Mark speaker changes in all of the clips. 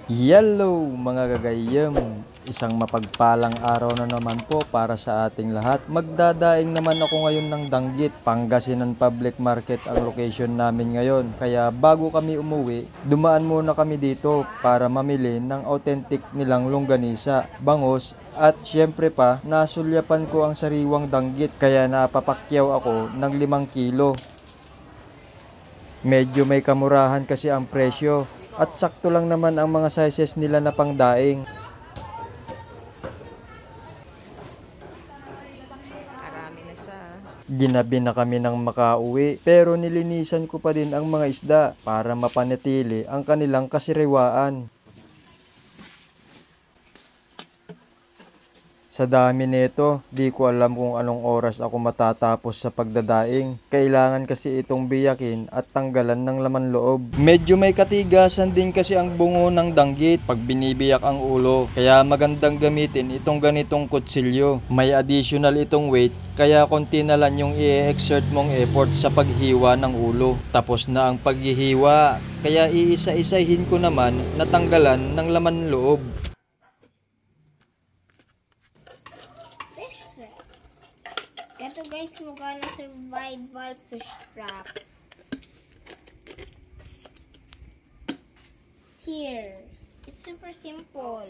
Speaker 1: Hello mga gagayam! Isang mapagpalang araw na naman po para sa ating lahat. Magdadaing naman ako ngayon ng Danggit, Pangasinan Public Market ang location namin ngayon. Kaya bago kami umuwi, dumaan muna kami dito para mamili ng authentic nilang longganisa, bangos at syempre pa nasulyapan ko ang sariwang danggit kaya napapakyaw ako ng 5 kilo. Medyo may kamurahan kasi ang presyo. At sakto lang naman ang mga sizes nila na pangdaing.
Speaker 2: Marami na siya.
Speaker 1: Ginabi na kami ng makauwi pero nilinisan ko pa din ang mga isda para mapanatili ang kanilang kasiriwaan. Sa dami nito, di ko alam kung anong oras ako matatapos sa pagdadaing. Kailangan kasi itong biyakin at tanggalan ng laman loob. Medyo may katigasan din kasi ang bungo ng danggit pag binibiyak ang ulo. Kaya magandang gamitin itong ganitong kutsilyo. May additional itong weight, kaya konti na lang yung i-exert mong effort sa paghiwa ng ulo. Tapos na ang paghihiwa, kaya iisa-isahin ko naman na tanggalan ng laman loob.
Speaker 3: Ito guys, magkano survival fish trap. Here. It's super simple.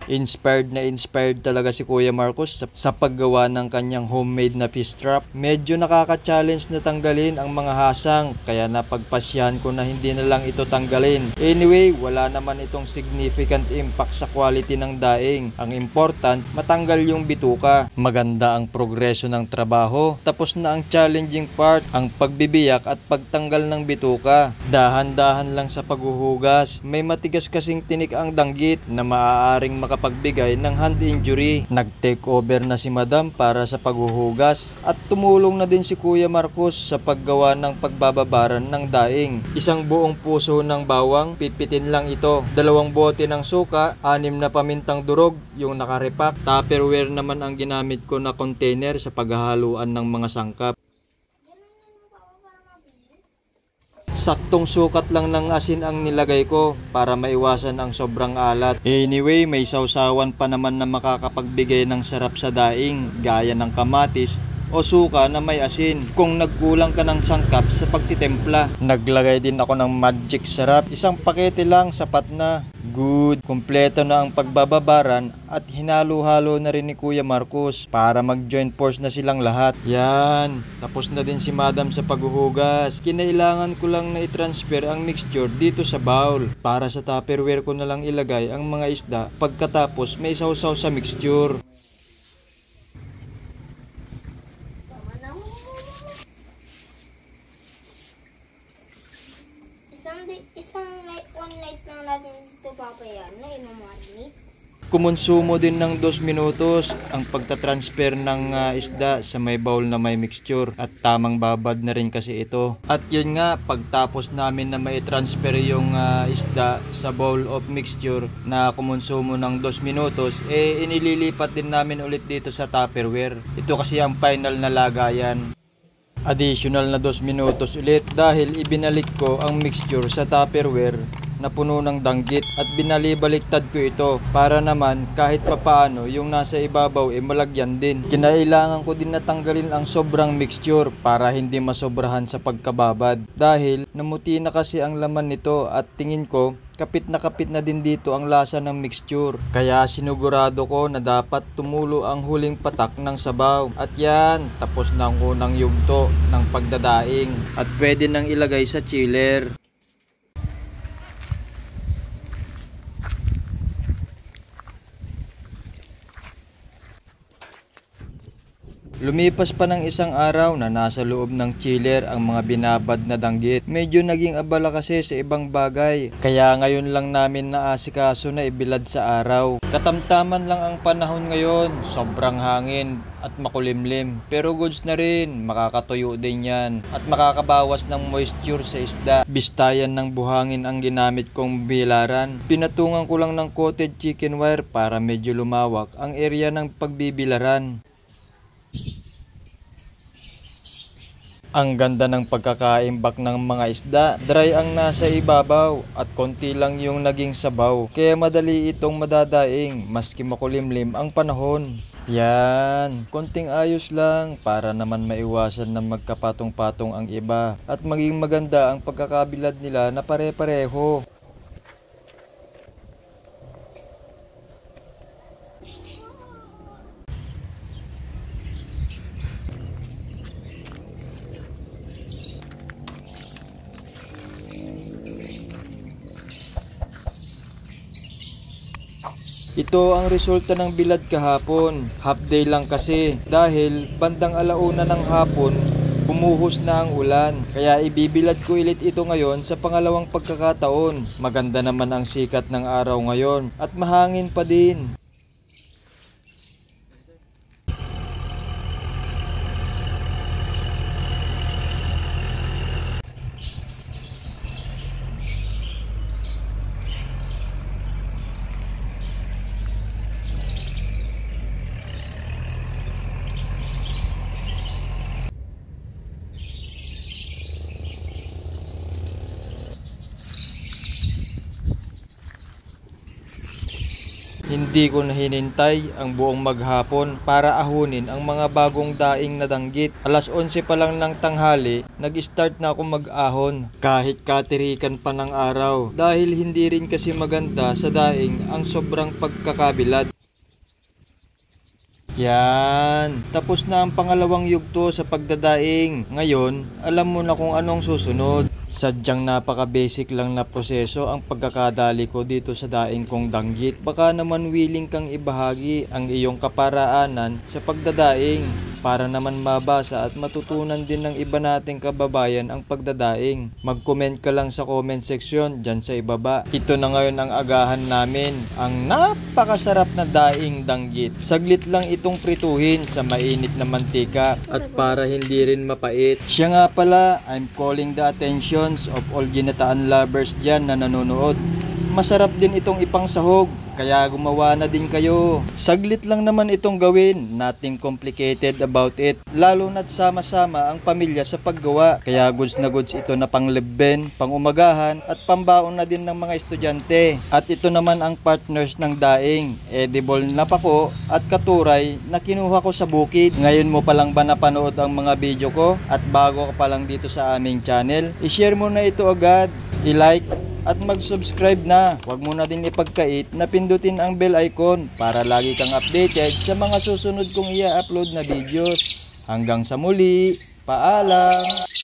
Speaker 1: Inspired talaga si Kuya Marcos sa paggawa ng kanyang homemade na fish trap. Medyo nakaka-challenge na tanggalin ang mga hasang, kaya napagpasyahan ko na hindi na lang ito tanggalin. Anyway, wala naman itong significant impact sa quality ng daing. Ang important, matanggal yung bituka. Maganda ang progreso ng trabaho. Tapos na ang challenging part, ang pagbibiyak at pagtanggal ng bituka. Dahan-dahan lang sa paghuhugas. May matigas kasing tinik ang danggit na maaaring makapagbigay ng hand injury. Nag-take over na si Madam para sa paghuhugas at tumulong na din si Kuya Marcos sa paggawa ng pagbababaran ng daing. Isang buong puso ng bawang, pipitin lang ito. 2 bote ng suka, 6 na pamintang durog, yung nakarepak. Tupperware naman ang ginamit ko na container sa paghahaluan ng mga sangkap. Saktong sukat lang ng asin ang nilagay ko para maiwasan ang sobrang alat. Anyway, may sausawan pa naman na makakapagbigay ng sarap sa daing, gaya ng kamatis o suka na may asin kung nagkulang ka ng sangkap sa pagtitimpla. Naglagay din ako ng magic sarap. Isang pakete lang, sapat na. Good. Kumpleto na ang pagbababaran at hinalo-halo na rin ni Kuya Marcos para mag-joint force na silang lahat. Yan. Tapos na din si Madam sa paghuhugas. Kinailangan ko lang na i-transfer ang mixture dito sa bowl. Para sa Tupperware ko na lang ilagay ang mga isda pagkatapos may sausaw sa mixture.
Speaker 3: Isang night, one night lang natin ito papayan na imamarnate.
Speaker 1: Kumonsumo din ng 2 minutos ang pagtatransfer ng isda sa may bowl na may mixture at tamang babad na rin kasi ito. At yun nga, pagtapos namin na mai-transfer yung isda sa bowl of mixture na kumonsumo ng 2 minutos, inililipat din namin ulit dito sa Tupperware. Ito kasi ang final na lagayan. Additional na 2 minutos ulit dahil ibinalik ko ang mixture sa Tupperware na puno ng danggit at binalibaliktad ko ito para naman kahit papaano yung nasa ibabaw malagyan din. Kinailangan ko din natanggalin ang sobrang mixture para hindi masobrahan sa pagkababad dahil namuti na kasi ang laman nito at tingin ko kapit na din dito ang lasa ng mixture. Kaya sinugurado ko na dapat tumulo ang huling patak ng sabaw. At yan, tapos na ang unang yugto ng pagdadaing. At pwede nang ilagay sa chiller. Lumipas pa ng 1 araw na nasa loob ng chiller ang mga binabad na danggit. Medyo naging abala kasi sa ibang bagay. Kaya ngayon lang namin naasikaso na ibilad sa araw. Katamtaman lang ang panahon ngayon. Sobrang hangin at makulimlim. Pero goods na rin. Makakatuyo din yan. At makakabawas ng moisture sa isda. Bistayan ng buhangin ang ginamit kong bilaran. Pinatungan ko lang ng coated chicken wire para medyo lumawak ang area ng pagbibilaran. Ang ganda ng pagkakaimbak ng mga isda. Dry ang nasa ibabaw at konti lang yung naging sabaw. Kaya madali itong madadaing maski makulimlim ang panahon. Yan, konting ayos lang para naman maiwasan na magkapatong-patong ang iba at maging maganda ang pagkakabilad nila na pare-pareho. Ito ang resulta ng bilad kahapon. Half day lang kasi dahil bandang alauna ng hapon bumuhos na ang ulan. Kaya ibibilad ko ulit ito ngayon sa pangalawang pagkakataon. Maganda naman ang sikat ng araw ngayon at mahangin pa din. Hindi ko na hinintay ang buong maghapon para ahunin ang mga bagong daing na danggit. Alas 11 pa lang ng tanghali, nag-start na ako mag-ahon kahit katirikan pa ng araw. Dahil hindi rin kasi maganda sa daing ang sobrang pagkakabilad. Yan, tapos na ang pangalawang yugto sa pagdadaing. Ngayon, alam mo na kung anong susunod. Sadyang napaka-basic lang na proseso ang pagkakadali ko dito sa daing kong danggit. Baka naman willing kang ibahagi ang iyong kaparaanan sa pagdadaing para naman mabasa at matutunan din ng iba nating kababayan ang pagdadaing. Mag-comment ka lang sa comment section dyan sa ibaba. Ito na ngayon ang agahan namin, ang napakasarap na daing danggit. Saglit lang itong prituhin sa mainit na mantika at para hindi rin mapait. Siya nga pala, I'm calling the attention of all ginataan lovers dyan na nanonood. Masarap din itong ipangsahog, kaya gumawa na din kayo. Saglit lang naman itong gawin, nothing complicated about it. Lalo na't sama-sama ang pamilya sa paggawa. Kaya goods na goods ito na panglibben, pangumagahan at pambaon na din ng mga estudyante. At ito naman ang partners ng daing, edible na pako at katuray na kinuha ko sa bukid. Ngayon mo palang ba napanood ang mga video ko at bago ka pa lang dito sa aming channel, i-share mo na ito agad, i-like at mag-subscribe na. Huwag mo na din ipagkait na pindutin ang bell icon para lagi kang updated sa mga susunod kong i-upload na videos. Hanggang sa muli, paalam!